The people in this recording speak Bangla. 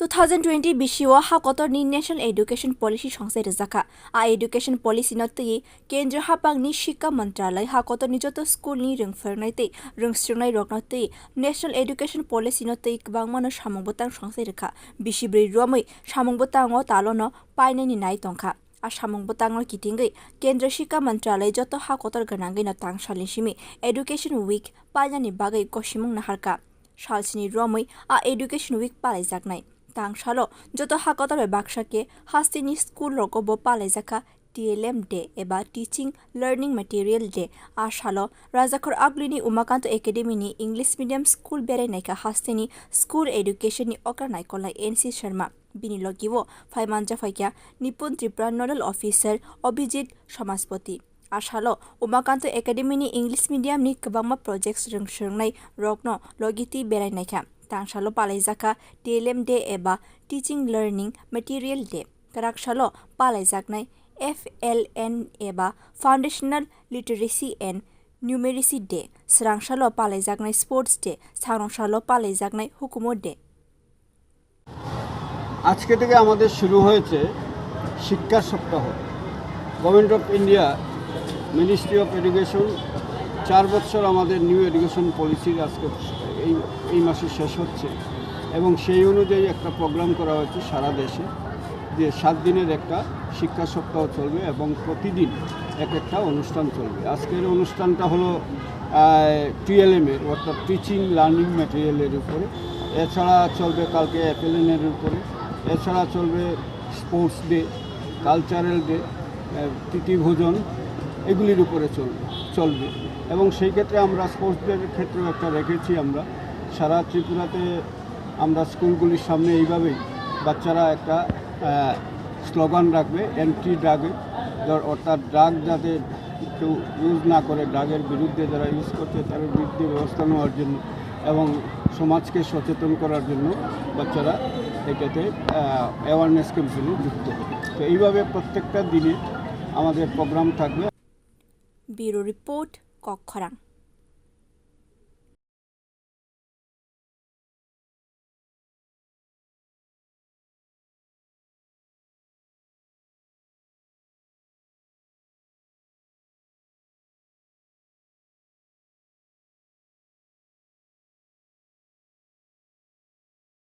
2020 বিশিও হাকতরনি ন্যাশনাল এডুকেশন পলিসি সংসাই রেজাখা এডুকেশন পলিসি নতই কেন্দ্র হাপাংনি শিক্ষা মন্ত্রালয় হাকতরনি যত স্কুলনি রংফরনাইতে রংস্রংনাই রকনতই ন্যাশনাল এডুকেশন পলিসি নতই কবাংমানো সামংবতাং সংসাই রেখা বিশিব্रै রুয়াमै সামংবতাংও তালনো পাইনাইনি নাই তংখা সামংবতাংর কিটিংগै কেন্দ্র শিক্ষা মন্ত্রালয় যত হাকতর গনাঙ্গै না তাংসালিসিমি এডুকেশন উইক পাইনানি বাগै কসিমং নাহারকা সালসিনি রুয়াमै এডুকেশন উইক পালাইজাকনাই तांगशालो जतो हाकतर बाक्साके हास्तिनी स्कूल रकोबो पालाइजाखा TLM डे एबा टीचिंग लर्निंग मटेरियल डे आशालो राजाखर आगलिनी उमाकान्त एकाडेमीनी इंग्लिश मीडियम स्कूल बेरायनायखा हास्तिनी स्कूल एडुकेशननि अग्रनायकलाय NC शर्मा बिनि लगिवो फाइमानजा फाइक्या निपुण त्रिपुरा नोडल ऑफिसर अभिजित समाजपति आशालो उमाकान्त एकाडेमीनी इंग्लिश मीडियमनि कबांमा प्रोजेक्ट्स रोंसोंनाय रकनो लगिति बेरायनायखा तांगशालो पालाइजाखा TLM डे एबा टीचिंग लर्निंग मटेरियल डे कराकशालो पालाइजाकनाय FLN एबा foundational literacy and numeracy day स्रांगशालो पालाइजाकनाय स्पोर्ट्स डे सांगशालो पालाइजाकनाय हुकुमत डे আজকে থেকে আমাদের শুরু হয়েছে শিক্ষা সপ্তাহ। Government of India ministry of education 4 বছর আমাদের নিউ এডুকেশন পলিসির আজকে এই মাসে শেষ হচ্ছে এবং সেই অনুযায়ী একটা প্রোগ্রাম করা হয়েছে সারা দেশে যে 7 দিনের একটা শিক্ষা সপ্তাহ চলবে এবং প্রতিদিন একটা অনুষ্ঠান চলবে। আজকের অনুষ্ঠানটা হলো TLM এর অর্থাৎ টিচিং লার্নিং ম্যাটেরিয়ালের উপরে, এছাড়া চলবে কালকে FLN এর উপরে, এছাড়া চলবে স্পোর্টস ডে, কালচারাল ডে, প্রীতি ভোজন, এগুলির উপরে চলবে এবং সেই ক্ষেত্রে আমরা স্পোর্টস ডের ক্ষেত্রেও একটা রেখেছি। আমরা সারা ত্রিপুরাতে আমরা স্কুলগুলির সামনে এইভাবেই বাচ্চারা একটা স্লোগান রাখবে অ্যান্টি ড্রাগে, অর্থাৎ ড্রাগ যাতে কেউ ইউজ না করে, ড্রাগের বিরুদ্ধে যারা ইউজ করছে তাদের বিরুদ্ধে ব্যবস্থা নেওয়ার জন্য এবং সমাজকে সচেতন করার জন্য বাচ্চারা এটাতে অ্যাওয়ারনেস ক্যাম্পেইনে যুক্ত হবে। তো এইভাবে প্রত্যেকটা দিনে আমাদের প্রোগ্রাম থাকবে। Bureau report কক্ষরাং।